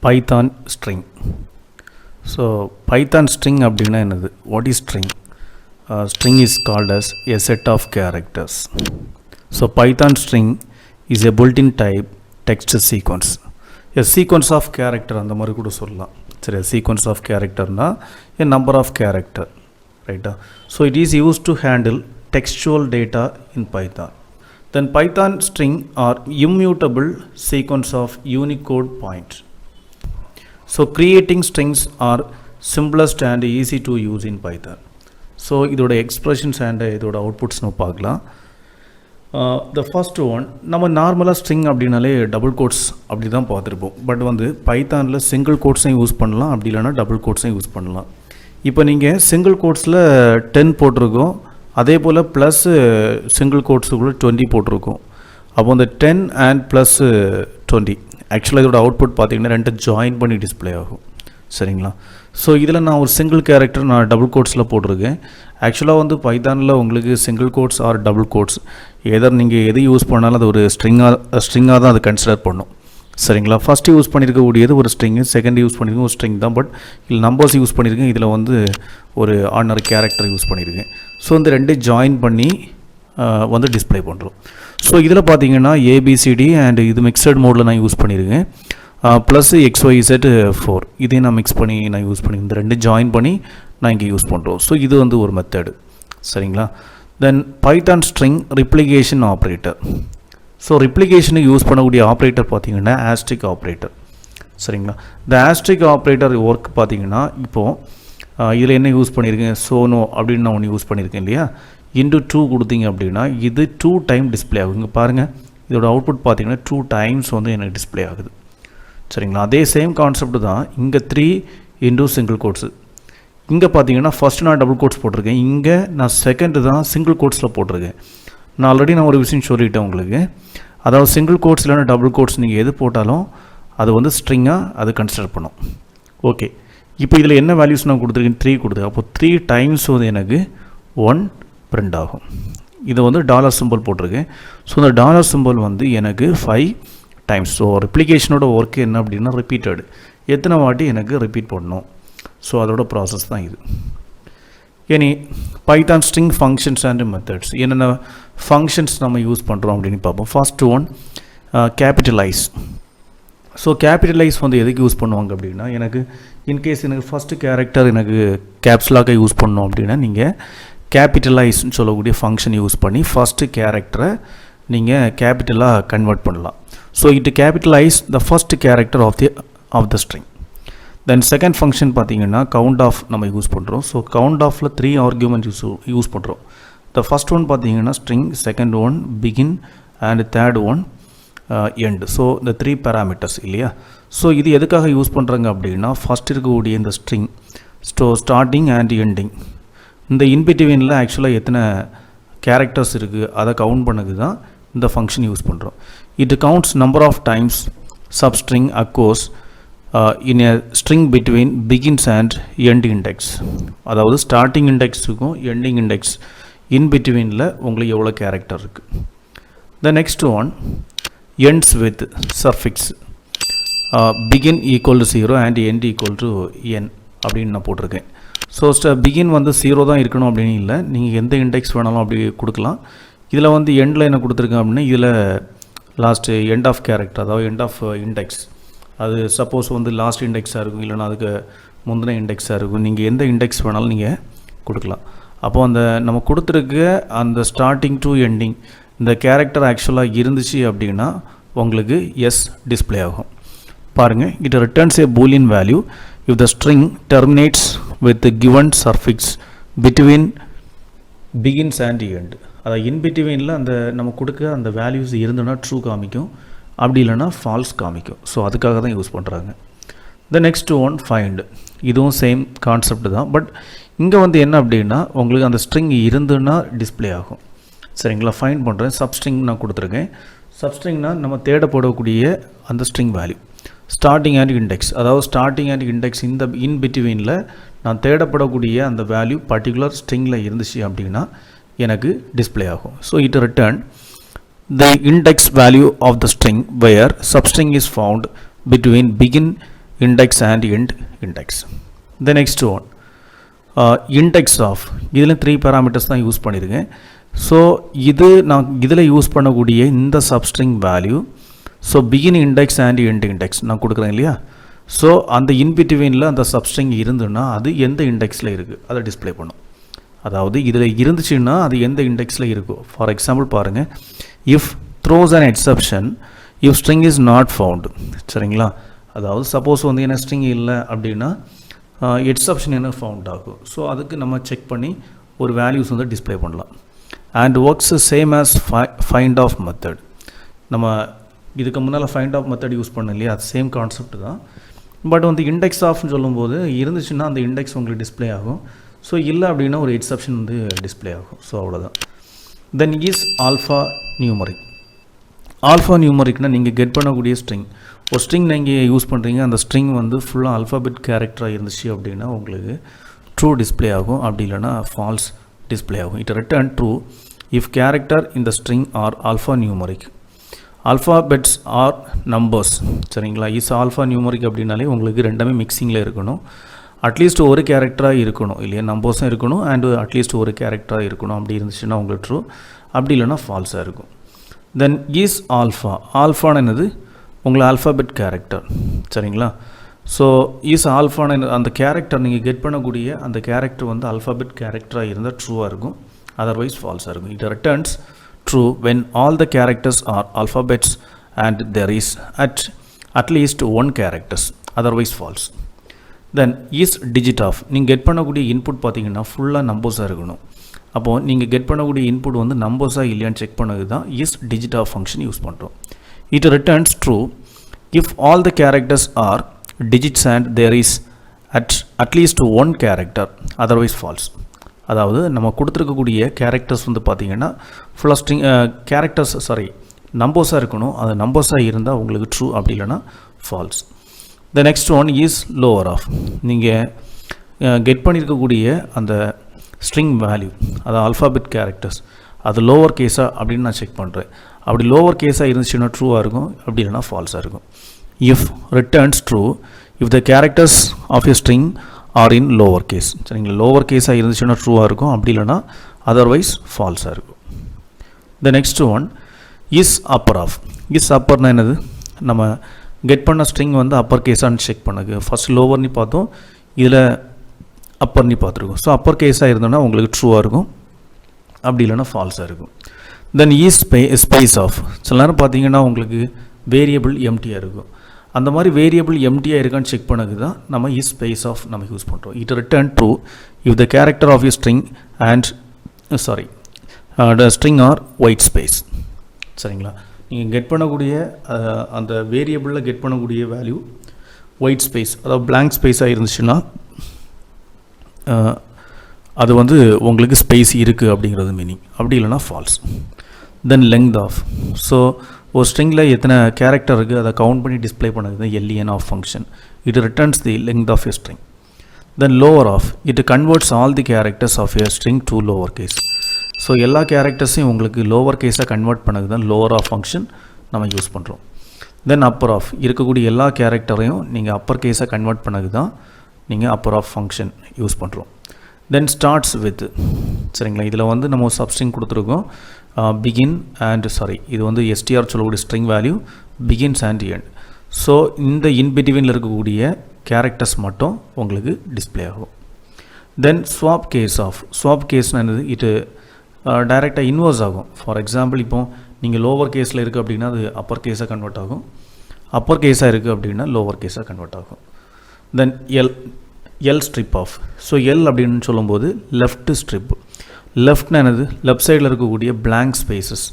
Python string. So Python string அப்படினா என்னது? What is string? String is called as a set of characters. So Python string is a built-in type text sequence. A sequence of character அந்த மாதிரி கூட சொல்லலாம். சரி, a sequence of character na a number of character, right? So it is used to handle textual data in Python. Then Python string are immutable sequence of Unicode points. So creating strings are simplest and easy to use in Python. So இதோட expressions and இதோட outputs நம்ம பார்க்கலாம். The first one, நம்ம நார்மலாக string அப்படின்னாலே double quotes அப்படி தான் பார்த்துருப்போம். பட் வந்து பைத்தானில் சிங்கிள் கோட்ஸையும் யூஸ் பண்ணலாம், அப்படி இல்லைனா டபுள் கோட்ஸையும் யூஸ் பண்ணலாம். இப்போ நீங்கள் சிங்கிள் கோட்ஸில் 10 போட்டிருக்கோம், அதே போல் ப்ளஸ் சிங்கிள் கோட்ஸுக்குள்ளே 20 போட்டிருக்கோம். அப்போ அந்த 10 அண்ட் ப்ளஸ் 20 ஆக்சுவலாக இதோட அவுட்புட் பார்த்திங்கன்னா ரெண்டு ஜாயின் பண்ணி டிஸ்பிளே ஆகும். சரிங்களா? ஸோ இதில் நான் ஒரு சிங்கிள் கேரக்டர் நான் டபுள் கோட்ஸில் போட்டிருக்கேன். ஆக்சுவலாக வந்து பைத்தானில் உங்களுக்கு single quotes or double quotes either நீங்கள் எது யூஸ் பண்ணாலும் அது ஒரு ஸ்ட்ரிங்காக தான் அது கன்சிடர் பண்ணும். சரிங்களா? ஃபஸ்ட்டு யூஸ் பண்ணியிருக்கக்கூடியது ஒரு ஸ்ட்ரிங்கு, செகண்ட் யூஸ் பண்ணியிருக்கோம் ஒரு ஸ்ட்ரிங் தான். பட் இதில் நம்பர்ஸ் யூஸ் பண்ணியிருக்கேன், இதில் வந்து ஒரு ஆர்டினரி கேரக்டர் யூஸ் பண்ணியிருக்கேன். ஸோ இந்த ரெண்டு ஜாயின் பண்ணி வந்து டிஸ்பிளே பண்ணுறோம். ஸோ இதில் பார்த்தீங்கன்னா ஏபிசிடி அண்ட் இது மிக்சட் மோடில் நான் யூஸ் பண்ணியிருக்கேன். ப்ளஸ் XYZ 4 இதையும் நான் மிக்ஸ் பண்ணி நான் யூஸ் பண்ணி இந்த ரெண்டு ஜாயின் பண்ணி நான் இங்கே யூஸ் பண்ணுறோம். ஸோ இது வந்து ஒரு மெத்தடு. சரிங்களா? Then Python string replication operator. So ரிப்ளிகேஷனுக்கு யூஸ் பண்ணக்கூடிய ஆப்ரேட்டர் பார்த்தீங்கன்னா ஆஸ்ட்ரிக் ஆப்ரேட்டர். சரிங்களா? இந்த ஆஸ்ட்ரிக் ஆப்ரேட்டர் ஒர்க் பார்த்தீங்கன்னா இப்போது இதில் என்ன யூஸ் பண்ணியிருக்கேன், சோனோ அப்படின்னு நான் ஒன்று யூஸ் பண்ணியிருக்கேன் இல்லையா. இன்டு 2 கொடுத்தீங்க அப்படின்னா இது 2 டைம் டிஸ்பிளே ஆகும். இங்கே பாருங்கள், இதோட அவுட்புட் பார்த்தீங்கன்னா 2 டைம்ஸ் வந்து எனக்கு டிஸ்பிளே ஆகுது. சரிங்களா? அதே சேம் கான்செப்ட் தான் இங்கே 3 இன்டூ சிங்கிள் கோட்ஸு. இங்கே பார்த்தீங்கன்னா ஃபஸ்ட்டு நான் டபுள் கோட்ஸ் போட்டிருக்கேன், இங்கே நான் செகண்டு தான் சிங்கிள் கோட்ஸில் போட்டிருக்கேன். நான் ஆல்ரெடி நான் ஒரு விஷயம் சொல்லிட்டேன் உங்களுக்கு. அதாவது சிங்கிள் கோட்ஸ் இல்லைன்னா டபுள் கோட்ஸ் நீங்கள் எது போட்டாலும் அது வந்து ஸ்ட்ரிங்காக அது கன்சிடர் பண்ணும். ஓகே, இப்போ இதில் என்ன வேல்யூஸ் நான் கொடுத்துருக்கேன், 3 கொடுத்துருக்கேன். அப்போ 3 டைம்ஸ் வந்து எனக்கு 1 பிரிண்ட் ஆகும். இதை வந்து டாலர் சிம்பிள் போட்டிருக்கேன். ஸோ இந்த டாலர் சிம்பிள் வந்து எனக்கு 5 டைம்ஸ். ஸோ ரிப்ளிகேஷனோட ஒர்க் என்ன அப்படின்னா ரிப்பீட்டடு, எத்தனை வாட்டி எனக்கு ரிப்பீட் பண்ணணும். ஸோ அதோட ப்ராசஸ் தான் இது. இனி Python string functions and methods, என்னென்ன ஃபங்க்ஷன்ஸ் நம்ம யூஸ் பண்ணுறோம் அப்படின்னு பார்ப்போம். First one capitalise. So capitalise வந்து எதுக்கு யூஸ் பண்ணுவாங்க அப்படின்னா, எனக்கு இன்கேஸ் எனக்கு ஃபஸ்ட்டு கேரக்டர் எனக்கு கேப்ஸ்லாக யூஸ் பண்ணோம் அப்படின்னா நீங்கள் கேபிட்டலைஸ்ன்னு சொல்லக்கூடிய ஃபங்க்ஷன் யூஸ் பண்ணி ஃபஸ்ட்டு கேரக்டரை நீங்கள் கேபிட்டலாக கன்வெர்ட் பண்ணலாம். So it capitalize the first character of the string. Then second function பார்த்தீங்கன்னா கவுண்ட் ஆஃப் நம்ம யூஸ் பண்ணுறோம். ஸோ கவுண்ட் ஆஃபில் 3 ஆர்குமெண்ட் யூஸ் பண்ணுறோம். த ஃபஸ்ட் ஒன் பார்த்தீங்கன்னா string, second one begin and third one end. So இந்த 3 parameters இல்லையா. So இது எதுக்காக யூஸ் பண்ணுறாங்க அப்படின்னா, ஃபஸ்ட் இருக்கக்கூடிய இந்த ஸ்ட்ரிங் ஸ்டார்டிங் அண்ட் எண்டிங், இந்த இன்பிட்வீனில் ஆக்சுவலாக எத்தனை கேரக்டர்ஸ் இருக்குது அதை கவுண்ட் பண்ணது தான் இந்த ஃபங்க்ஷன் யூஸ் பண்ணுறோம். It counts number of times substring occurs in a string between begins and end index. அதாவது ஸ்டார்டிங் இண்டெக்ஸுக்கும் எண்டிங் இண்டெக்ஸ் இன் பிட்வீனில் உங்களுக்கு எவ்வளோ கேரக்டர் இருக்குது. The next one ends with suffix, begin equal to 0 and end equal to n அப்படின்னு நான் போட்டிருக்கேன். So begin வந்து 0 தான் இருக்கணும் அப்படின்னு இல்லை, நீங்கள் எந்த இண்டெக்ஸ் வேணாலும் அப்படி கொடுக்கலாம். இதில் வந்து எண்டில் என்ன கொடுத்துருக்கேன் அப்படின்னா, இதில் லாஸ்ட்டு எண்ட் ஆஃப் கேரக்டர், அதாவது எண்ட் ஆஃப் இண்டெக்ஸ், அது சப்போஸ் வந்து லாஸ்ட் இண்டெக்ஸாக இருக்கும், இல்லைனா அதுக்கு முந்தின இண்டெக்ஸாக இருக்கும். நீங்கள் எந்த இண்டெக்ஸ் வேணாலும் நீங்கள் கொடுக்கலாம். அப்போது அந்த நம்ம கொடுத்துருக்க அந்த ஸ்டார்டிங் டு எண்டிங் இந்த கேரக்டர் ஆக்சுவலாக இருந்துச்சு அப்படின்னா உங்களுக்கு எஸ் டிஸ்பிளே ஆகும். பாருங்கள், it returns A Boolean value if the string terminates with the given suffix between begins and end. அதாவது இன் பிட்வீனில் அந்த நம்ம கொடுக்க அந்த வேல்யூஸ் இருந்ததுன்னா ட்ரூ காமிக்கும், அப்படி இல்லைனா ஃபால்ஸ் காமிக்கும். ஸோ அதுக்காக தான் யூஸ் பண்ணுறாங்க. த நெக்ஸ்ட் ஒன் ஃபைண்ட், இதுவும் சேம் கான்செப்ட் தான். பட் இங்கே வந்து என்ன அப்படின்னா, உங்களுக்கு அந்த ஸ்ட்ரிங் இருந்துன்னா டிஸ்பிளே ஆகும். சரிங்களா? ஃபைண்ட் பண்ணுறேன், சப்ஸ்ட்ரிங் நான் கொடுத்துருக்கேன். சப்ஸ்ட்ரிங்னால் நம்ம தேடப்படக்கூடிய அந்த string value, starting and index, அதாவது ஸ்டார்டிங் அண்ட் இண்டெக்ஸ் இந்த இன் பிட்வீனில் நான் தேடப்படக்கூடிய அந்த வேல்யூ பர்டிகுலர் ஸ்ட்ரிங்கில் இருந்துச்சு அப்படின்னா எனக்கு டிஸ்பிளே ஆகும். So it return the index value of the string where substring is found between begin index and int index. The next one, index of, இதில் 3 parameters தான் use பண்ணியிருக்கேன். ஸோ இது நான் இதில் யூஸ் பண்ணக்கூடிய இந்த substring value, so begin index and end index நான் கொடுக்குறேன் இல்லையா. ஸோ அந்த இன்பிட்வீனில் அந்த சப்ஸ்ட்ரிங் இருந்துன்னா அது எந்த இண்டெக்ஸில் இருக்குது அதை டிஸ்பிளே பண்ணும். அதாவது இதில் இருந்துச்சுன்னா அது எந்த இண்டெக்ஸில் இருக்கும். ஃபார் எக்ஸாம்பிள் பாருங்கள், if throws an exception if string is not found. சரிங்களா, அதாவது சப்போஸ் வந்து என்ன ஸ்ட்ரிங் இல்லை அப்படின்னா எக்ஸப்ஷன் என்ன ஃபவுண்ட் ஆகும். ஸோ அதுக்கு நம்ம செக் பண்ணி ஒரு வேல்யூஸ் வந்து டிஸ்பிளே பண்ணலாம். And works same as find of method. நம்ம இதுக்கு முன்னால் ஃபைண்ட் ஆஃப் மெத்தட் யூஸ் பண்ணோம் இல்லையா, அது சேம் கான்செப்ட் தான். பட் வந்து இண்டெக்ஸ் ஆஃப்னு சொல்லும்போது இருந்துச்சுன்னா அந்த இண்டெக்ஸ் உங்களுக்கு டிஸ்பிளே ஆகும். ஸோ இல்லை அப்படின்னா ஒரு எக்ஸப்ஷன் வந்து டிஸ்பிளே ஆகும். ஸோ அவ்வளோதான். Then is alpha numeric. Alpha நியூமரிக்னால் நீங்கள் கெட் பண்ணக்கூடிய ஸ்ட்ரிங், ஒரு ஸ்ட்ரிங் நீங்கள் யூஸ் பண்ணுறீங்க, அந்த ஸ்ட்ரிங் வந்து ஃபுல்லாக ஆல்ஃபாபெட் கேரக்டராக இருந்துச்சு அப்படின்னா உங்களுக்கு ட்ரூ டிஸ்பிளே ஆகும். அப்படி இல்லைனா ஃபால்ஸ் டிஸ்பிளே ஆகும். It return true if character இந்த string are alphanumeric. Alphabets or numbers. சரிங்களா, இஸ் ஆல்ஃபா நியூமரிக் அப்படின்னாலே உங்களுக்கு ரெண்டுமே மிக்சிங்கில் இருக்கணும். அட்லீஸ்ட் ஒரு கேரக்டராக இருக்கணும் இல்லையா, நம்பர்ஸும் இருக்கணும் அண்டு அட்லீஸ்ட் ஒரு கேரக்டராக இருக்கணும். அப்படி இருந்துச்சுன்னா உங்களுக்கு ட்ரூ, அப்படி இல்லைனா ஃபால்ஸாக இருக்கும். Then is alpha. ஆல்ஃபான்னு என்னது, உங்களை ஆல்ஃபாபெட் கேரக்டர். சரிங்களா, ஸோ இஸ் ஆல்ஃபான்னு அந்த கேரக்டர் நீங்கள் கெட் பண்ணக்கூடிய அந்த கேரக்டர் வந்து ஆல்ஃபாபெட் கேரக்டராக இருந்தால் ட்ரூவாக இருக்கும், அதர்வைஸ் ஃபால்ஸாக இருக்கும். It returns true when all the characters are alphabets and there is at least one characters, otherwise false. Then is digit of. நீங்கள் கெட் பண்ணக்கூடிய இன்புட் பார்த்தீங்கன்னா ஃபுல்லாக நம்பர்ஸாக இருக்கணும். அப்போது நீங்கள் கெட் பண்ணக்கூடிய இன்புட் வந்து நம்பர்ஸாக இல்லையான்னு செக் பண்ணது தான் is digit of function use பண்ணுறோம். It returns true if all the characters are digits and there is at least one character, otherwise false. அதாவது நம்ம கொடுத்துருக்கக்கூடிய கேரக்டர்ஸ் வந்து பார்த்திங்கன்னா ஃபுல்லாக ஸ்ட்ரிங் கேரக்டர்ஸ் நம்பர்ஸாக இருக்கணும். அது நம்பர்ஸாக இருந்தால் உங்களுக்கு ட்ரூ, அப்படி இல்லைனா false. The next one is lower of. நீங்கள் கெட் பண்ணியிருக்கக்கூடிய அந்த ஸ்ட்ரிங் வேல்யூ, அது ஆல்ஃபாபெட் கேரக்டர்ஸ், அது லோவர் கேஸாக அப்படின்னு நான் செக் பண்ணுறேன். அப்படி லோவர் கேஸாக இருந்துச்சுன்னா ட்ரூவாக இருக்கும், அப்படி இல்லைனா ஃபால்ஸாக இருக்கும். If returns true if the characters of a string are in lower case. சரிங்களா, லோவர் கேஸாக இருந்துச்சுன்னா ட்ரூவாக இருக்கும், அப்படி இல்லைனா அதர்வைஸ் ஃபால்ஸாக இருக்கும். The next one is upper of. Is அப்பர்னா என்னது, நம்ம கெட் பண்ண ஸ்ட்ரிங் வந்து அப்பர் கேஸான்னு செக் பண்ணுங்க. ஃபஸ்ட் லோவர்னு பார்த்தோம், இதில் அப்பர்னு பார்த்துருக்கோம். ஸோ அப்பர் கேஸாக இருந்தோன்னா உங்களுக்கு ட்ரூவாக இருக்கும், அப்படி இல்லைனா ஃபால்ஸாக இருக்கும். Then is space of. சில நேரம் பார்த்தீங்கன்னா உங்களுக்கு வேரியபிள் எம்டியாக இருக்கும். அந்த மாதிரி வேரியபிள் எம்டியாக இருக்கான்னு செக் பண்ணது தான் நம்ம இஸ் ஸ்பேஸ் ஆஃப் நம்ம யூஸ் பண்ணுறோம். It return true if the character of you string and the string are white space. சரிங்களா, நீங்கள் கெட் பண்ணக்கூடிய அந்த வேரியபிளில் கெட் பண்ணக்கூடிய வேல்யூ ஒயிட் ஸ்பேஸ், அதாவது பிளாங்க் ஸ்பேஸாக இருந்துச்சுன்னா அது வந்து உங்களுக்கு ஸ்பேஸ் இருக்குது அப்படிங்கிறது மீனிங், அப்படி இல்லைனா false. Then length of. So ஒரு ஸ்ட்ரிங்கில் எத்தனை கேரக்டர் இருக்குது அதை கவுண்ட் பண்ணி டிஸ்பிளே பண்ணது தான் LEN of function. It returns the length of a string. Then lower of. It converts all the characters of a string to lower case. So எல்லா கேரக்டர்ஸையும் உங்களுக்கு லோவர் கேஸாக கன்வெர்ட் பண்ணது தான் லோவர் ஆஃப் ஃபங்க்ஷன் நம்ம use பண்ணுறோம். Then upper of. இருக்கக்கூடிய எல்லா கேரக்டரையும் நீங்கள் அப்பர் கேஸாக கன்வெர்ட் பண்ணது தான் நீங்கள் அப்பர் ஆஃப் ஃபங்க்ஷன் யூஸ் பண்ணுறோம். தென் ஸ்டார்ட்ஸ் வித். சரிங்களா, இதில் வந்து நம்ம சப்ஸ்ட்ரிங் கொடுத்துருக்கோம், பிகின் அண்ட் இது வந்து எஸ்டிஆர் சொல்லக்கூடிய string value begins and end. So இந்த இன்பிட்வீனில் இருக்கக்கூடிய கேரக்டர்ஸ் மட்டும் உங்களுக்கு டிஸ்பிளே ஆகும். தென் ஸ்வாப் கேஸ் ஆஃப். ஸ்வாப் கேஸ்னால் என்னது, இது டைரெக்டாக இன்வர்ஸ் ஆகும். ஃபார் எக்ஸாம்பிள் இப்போ நீங்கள் லோவர் கேஸில் இருக்குது அப்படின்னா அது அப்பர் கேஸாக கன்வெர்ட் ஆகும், அப்பர் கேஸாக இருக்குது அப்படின்னா லோவர் கேஸாக கன்வெர்ட் ஆகும். Then L strip off. So L அப்படின்னு சொல்லும்போது லெஃப்ட் ஸ்ட்ரிப். லெஃப்ட்னா என்னது, லெஃப்ட் சைடில் இருக்கக்கூடிய பிளாங்க் ஸ்பேசஸ்,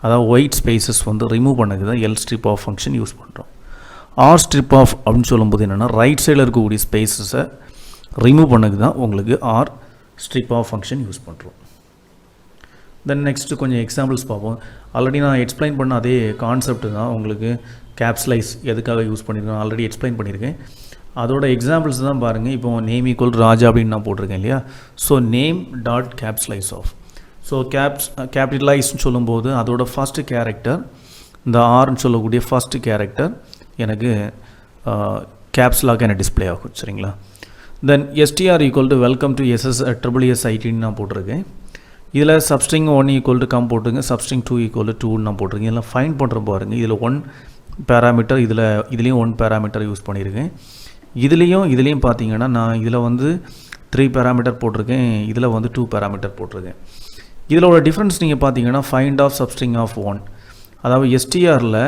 அதாவது ஒயிட் ஸ்பேசஸ் வந்து ரிமூவ் பண்ணது தான் L strip of function use பண்ணுறோம். ஆர் ஸ்ட்ரிப் ஆஃப் அப்படின்னு சொல்லும்போது என்னென்னா ரைட் சைடில் இருக்கக்கூடிய ஸ்பேசஸை ரிமூவ் பண்ணது தான் உங்களுக்கு R strip of function use பண்ணுறோம். தென் நெக்ஸ்ட்டு கொஞ்சம் எக்ஸாம்பிள்ஸ் பார்ப்போம். ஆல்ரெடி நான் எக்ஸ்பிளைன் பண்ண அதே கான்செப்ட் தான் உங்களுக்கு கேப்ஸ்லைஸ் எதுக்காக யூஸ் பண்ணியிருக்கேன் ஆல்ரெடி எக்ஸ்பிளைன் பண்ணியிருக்கேன். அதோட எக்ஸாம்பிள்ஸ் தான் பாருங்கள். இப்போ நேம் ஈக்குவல் ராஜா அப்படின்னு நான் போட்டிருக்கேன் இல்லையா. So name dot capitalize off. So கேபிட்டலைஸ்ன்னு சொல்லும்போது அதோட ஃபஸ்ட்டு கேரக்டர், இந்த ஆர்ன்னு சொல்லக்கூடிய ஃபஸ்ட்டு கேரக்டர் எனக்கு கேப்ஸ் லாக் எனக்கு டிஸ்பிளே ஆகும் சரிங்களா. Then str equal to welcome to SSSIT நான் போட்டிருக்கேன். இதில் சப்ஸ்ட்ரிங் 1 ஈக்குவல் டு கம் போட்டுருங்க, சப்ஸ்ட்ரிங் 2 ஈக்குவல் டு 2 நான் போட்டிருக்கேன். இதெல்லாம் ஃபைன் பண்ணுற பாருங்கள். இதில் 1 பேராமீட்டர், இதுலேயும் 1 பேராமீட்டர் யூஸ் பண்ணியிருக்கேன். இதுலேயும் பார்த்தீங்கன்னா நான் இதில் வந்து 3 பேராமீட்டர் போட்டிருக்கேன், இதில் வந்து 2 பேராமீட்டர் போட்டிருக்கேன். இதிலோட டிஃப்ரென்ஸ் நீங்கள் பார்த்தீங்கன்னா ஃபைண்ட் ஆஃப் சப்ஸ்ட்ரிங் ஆஃப் 1, அதாவது எஸ்டிஆரில்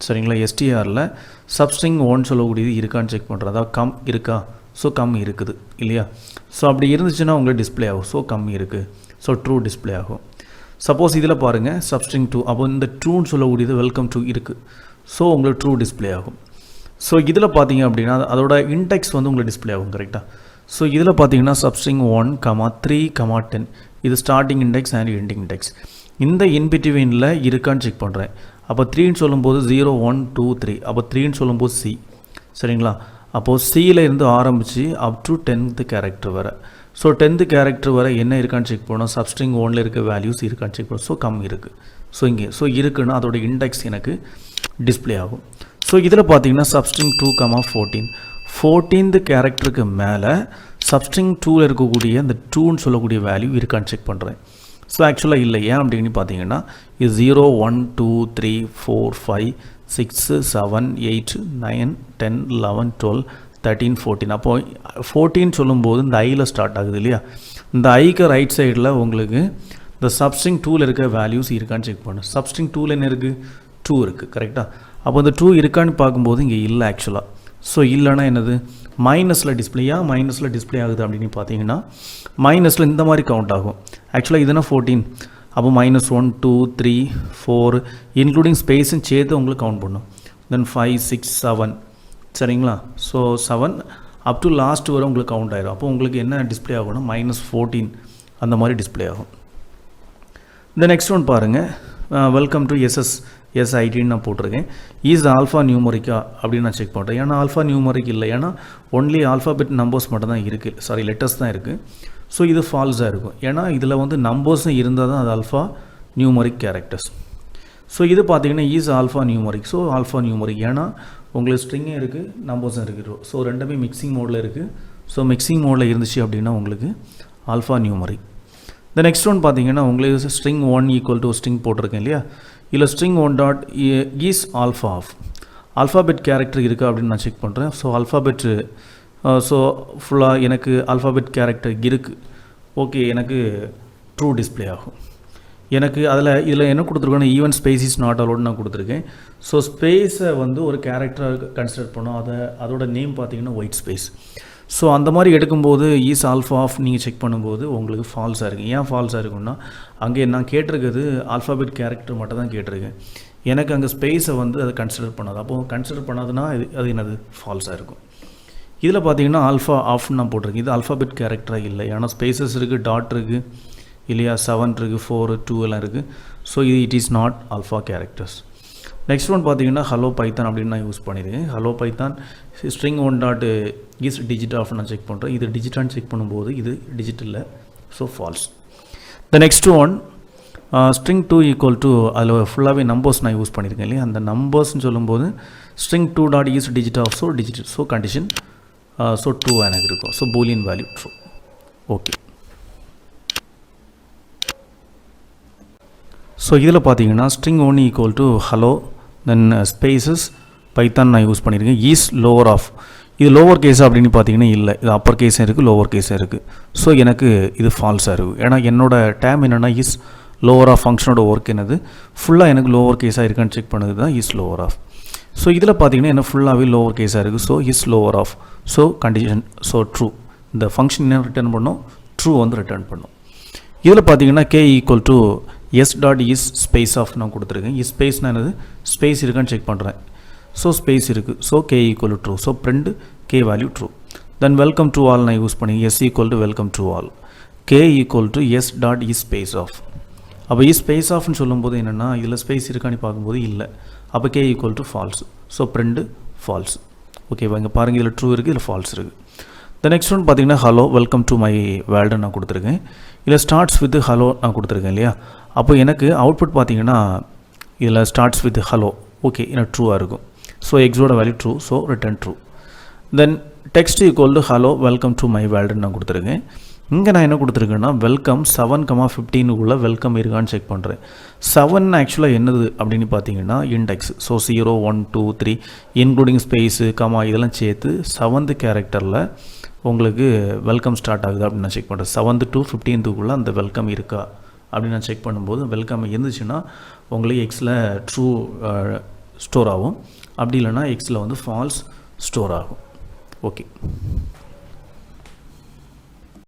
சரிங்களா, எஸ்டிஆரில் சப்ஸ்ட்ரிங் 1 சொல்லக்கூடியது இருக்கான்னு செக் பண்ணுறது, அதாவது கம் இருக்கா, ஸோ கம் இருக்குது இல்லையா. ஸோ அப்படி இருந்துச்சுன்னா உங்களுக்கு டிஸ்பிளே ஆகும், ஸோ கம்மி இருக்குது, ஸோ ட்ரூ டிஸ்பிளே ஆகும். சப்போஸ் இதில் பாருங்கள் சப்ஸ்ட்ரிங் 2, அப்போ இந்த ட்ரூன்னு சொல்லக்கூடியது வெல்கம் டு இருக்குது, ஸோ உங்களுக்கு ட்ரூ டிஸ்பிளே ஆகும். ஸோ இதில் பார்த்தீங்க அப்படின்னா அதோட இன்டெக்ஸ் வந்து உங்களுக்கு டிஸ்பிளே ஆகும் கரெக்டாக. ஸோ இதில் பார்த்தீங்கன்னா சப்ஸ்ட்ரிங் 1, 3, 10 இது starting index and ending index. இந்த இன்பிட்வீனில் இருக்கான்னு செக் பண்ணுறேன். அப்போ 3ன்னு சொல்லும்போது 0, 1, 2, 3, அப்போ 3ன்னு சொல்லும்போது சி சரிங்களா. அப்போது சியில் இருந்து ஆரம்பித்து அப் டு 10th கேரக்டர் வர. ஸோ 10th கேரக்டர் வர என்ன இருக்கான்னு செக் பண்ணோம், சப்ஸ்ட்ரிங் 1ல் இருக்க வேல்யூஸ் இருக்கான்னு செக் பண்ணோம். ஸோ கம் இருக்குது, ஸோ இங்கே ஸோ இருக்குன்னா அதோட இண்டெக்ஸ் எனக்கு டிஸ்பிளே ஆகும். ஸோ இதில் பார்த்தீங்கன்னா சப்ஸ்ட்ரிங் 2, 14th கேரக்டருக்கு மேலே சப்ஸ்ட்ரிங் 2ல் இருக்கக்கூடிய இந்த 2ன்னு சொல்லக்கூடிய வேல்யூ இருக்கான்னு செக் பண்ணுறேன். ஸோ ஆக்சுவலாக இல்லை, ஏன் அப்படின்னு பார்த்தீங்கன்னா இது 0, 1, 2, 3, 4, 5, 6, 7, 8, 9, 10, 11, 12, 13, 14. அப்போது 14 சொல்லும்போது இந்த ஐயில் ஸ்டார்ட் ஆகுது இல்லையா. இந்த ஐக்கு ரைட் சைடில் உங்களுக்கு இந்த சப்ஸ்ட்ரிங் 2ல் இருக்க வேல்யூஸ் இருக்கான்னு செக் பண்ணு. சப்ஸ்ட்ரிங் 2ல் என்ன இருக்குது, 2 இருக்குது கரெக்டாக. அப்போ இந்த 2 இருக்கான்னு பார்க்கும்போது இங்கே இல்லை ஆக்சுவலாக. ஸோ இல்லைன்னா என்னது, மைனஸில் டிஸ்பிளே ஆகுது அப்படின்னு பார்த்தீங்கன்னா மைனஸில் இந்த மாதிரி கவுண்ட் ஆகும். ஆக்சுவலாக இதுனா 14, அப்போ -1, 2, 3, 4 இன்க்ளூடிங் ஸ்பேஸும் சேர்த்து உங்களுக்கு கவுண்ட் பண்ணும். தென் 5, 6, 7 சரிங்களா. ஸோ 7 அப் டு லாஸ்ட் வரை உங்களுக்கு கவுண்ட் ஆகிடும். அப்போ உங்களுக்கு என்ன டிஸ்பிளே ஆகும்னா -14 அந்த மாதிரி டிஸ்பிளே ஆகும். இந்த நெக்ஸ்ட் ஒன் பாருங்கள், வெல்கம் டு SSSITன்னு நான் போட்டிருக்கேன். இஸ் ஆல்ஃபா நியூமரிக்கா அப்படின்னு நான் செக் பண்ணுறேன். ஏன்னா ஆல்ஃபா நியூமரிக் இல்லை, ஏன்னா ஒன்லி ஆல்ஃபாபெட் நம்பர்ஸ் மட்டும் தான் இருக்குது, சாரி லெட்டர்ஸ் தான் இருக்குது. ஸோ இது ஃபால்ஸாக இருக்கும், ஏன்னா இதில் வந்து நம்பர்ஸும் இருந்தால் தான் அது ஆல்ஃபா நியூமரிக் கேரக்டர்ஸ். ஸோ இது பார்த்தீங்கன்னா is alpha numeric, so alpha numeric, ஏன்னா உங்களுக்கு ஸ்ட்ரிங்கும் இருக்குது நம்பர்ஸும் இருக்குது, ஸோ ரெண்டுமே மிக்சிங் மோடில் இருக்குது. ஸோ மிக்சிங் மோடில் இருந்துச்சு அப்படின்னா உங்களுக்கு ஆல்ஃபா நியூமரிக். இந்த நெக்ஸ்ட் ஒன் பார்த்தீங்கன்னா உங்களுக்கு ஸ்ட்ரிங் 1 ஈக்குவல் டு ஸ்ட்ரிங் போட்டிருக்கேன் இல்லையா. இல்லை string 1 dot is alpha of alphabet character இருக்கா அப்படின்னு நான் செக் பண்ணுறேன். ஸோ ஆல்ஃபாபெட் ஸோ ஃபுல்லாக எனக்கு ஆல்ஃபாபெட் கேரக்டர் இருக்குது, ஓகே எனக்கு ட்ரூ டிஸ்பிளே ஆகும். எனக்கு இதில் என்ன கொடுத்துருக்கேன்னா ஈவன் ஸ்பேஸ் இஸ் நாட் அலோட்னு நான் கொடுத்துருக்கேன். ஸோ ஸ்பேஸை வந்து ஒரு கேரக்டராக கன்சிடர் பண்ணோம், அதோட நேம் பார்த்தீங்கன்னா ஒயிட் ஸ்பேஸ். ஸோ அந்த மாதிரி எடுக்கும்போது இஸ் ஆல்ஃபா ஆஃப் நீங்கள் செக் பண்ணும்போது உங்களுக்கு ஃபால்ஸாக இருக்குது. ஏன் ஃபால்ஸாக இருக்குன்னா அங்கே நான் கேட்டிருக்கிறது ஆல்ஃபாபெட் கேரக்டர் மட்டும் தான் கேட்டிருக்கேன், எனக்கு அங்கே ஸ்பேஸை வந்து அதை கன்சிடர் பண்ணாது. அப்போது கன்சிடர் பண்ணாதுன்னா அது என்னது ஃபால்ஸாக இருக்கும். இதில் பார்த்தீங்கன்னா ஆல்ஃபா ஆஃப்னு நான் போட்டிருக்கேன், இது ஆல்ஃபாபெட் கேரக்டராக இல்லை, ஏன்னா ஸ்பேசஸ் இருக்குது, டாட் இருக்குது இல்லையா, 7 இருக்குது, 4, 2 எல்லாம் இருக்குது. ஸோ இது it is not alpha characters. Next one பார்த்தீங்கன்னா ஹலோ பைத்தான் அப்படின்னு நான் யூஸ் பண்ணியிருக்கேன். Hello Python string 1 dot is digit of நான் செக் பண்ணுறேன். இது டிஜிட்டான்னு செக் பண்ணும்போது இது டிஜிட் இல்லை, so false. The next one string 2 equal to அதில் ஃபுல்லாகவே நம்பர்ஸ் நான் யூஸ் பண்ணியிருக்கேன் இல்லையா. அந்த நம்பர்ஸ்ன்னு சொல்லும்போது string 2 dot is digit of, so digit, so condition so true எனக்கு இருக்கும். So Boolean value true. Okay, so இதில் பார்த்தீங்கன்னா string 1 equal to hello then spaces Python நான் யூஸ் பண்ணியிருக்கேன். இஸ் லோவர் ஆஃப், இது லோவர் கேஸ் அப்படின்னு பார்த்தீங்கன்னா இல்லை, இது அப்பர் கேஸும் இருக்குது லோவர் கேஸும் இருக்குது. ஸோ எனக்கு இது ஃபால்ஸாக இருக்குது, ஏன்னா என்னோடய டேம் என்னென்னா இஸ் லோவர் ஆஃப் ஃபங்க்ஷனோட ஒர்க் என்னது ஃபுல்லாக எனக்கு லோவர் கேஸாக இருக்கான்னு செக் பண்ணது தான் இஸ் லோவர் ஆஃப். ஸோ இதில் பார்த்தீங்கன்னா என்ன ஃபுல்லாகவே லோவர் கேஸாக இருக்குது, so is lower of, so condition so true. இந்த ஃபங்க்ஷன் என்ன ரிட்டர்ன் பண்ணோம், ட்ரூ வந்து ரிட்டர்ன் பண்ணோம். இதில் பார்த்தீங்கன்னா K equal to S dot is space of நான் கொடுத்துருக்கேன். இஸ் ஸ்பேஸ்னால் என்னது, ஸ்பேஸ் இருக்கான்னு செக் பண்ணுறேன். ஸோ ஸ்பேஸ் இருக்குது, so K equal to true, so print K value true. Then welcome to all நான் யூஸ் பண்ணி S equal to welcome to all, K equal to S dot is space of. அப்போ is space ஆஃப்னு சொல்லும்போது என்னென்னா இதில் space இருக்கான்னு பார்க்கும்போது இல்லை, அப்போ K equal to false, so print false. ஓகேவா, இங்கே பாருங்கள் இதில் ட்ரூ இருக்குது, இதில் ஃபால்ஸ் இருக்குது. த நெக்ஸ்ட் ஒன் பார்த்தீங்கன்னா hello welcome to my world நான் கொடுத்துருக்கேன். இதில் ஸ்டார்ட்ஸ் வித் ஹலோ நான் கொடுத்துருக்கேன் இல்லையா. அப்போ எனக்கு அவுட்புட் பார்த்தீங்கன்னா இதில் ஸ்டார்ட்ஸ் வித் ஹலோ, ஓகே எனக்கு ட்ரூவாக இருக்கும். ஸோ எக்ஸோட value true, so return true. Then text equal to hello welcome to my வேர்ல்டுன்னு நான் கொடுத்துருக்கேன். இங்கே நான் என்ன கொடுத்துருக்கேன்னா வெல்கம் 7,15க்குள்ளே வெல்கம் இருக்கான்னு செக் பண்ணுறேன். 7 ஆக்சுவலாக என்னது அப்படின்னு பார்த்தீங்கன்னா index. So 0 1 2 3 including space comma இதெல்லாம் சேர்த்து 7th கேரக்டரில் உங்களுக்கு வெல்கம் ஸ்டார்ட் ஆகுது அப்படின்னு நான் செக் பண்ணுறேன். 7th to 15க்குள்ளே அந்த வெல்கம் இருக்கா அப்படின்னு நான் செக் பண்ணும்போது வெல்கம் இருந்துச்சுன்னா உங்களுக்கு எக்ஸில் ட்ரூ ஸ்டோர் ஆகும், அப்படி இல்லைனா எக்ஸில் வந்து ஃபால்ஸ் ஸ்டோர் ஆகும். ஓகே.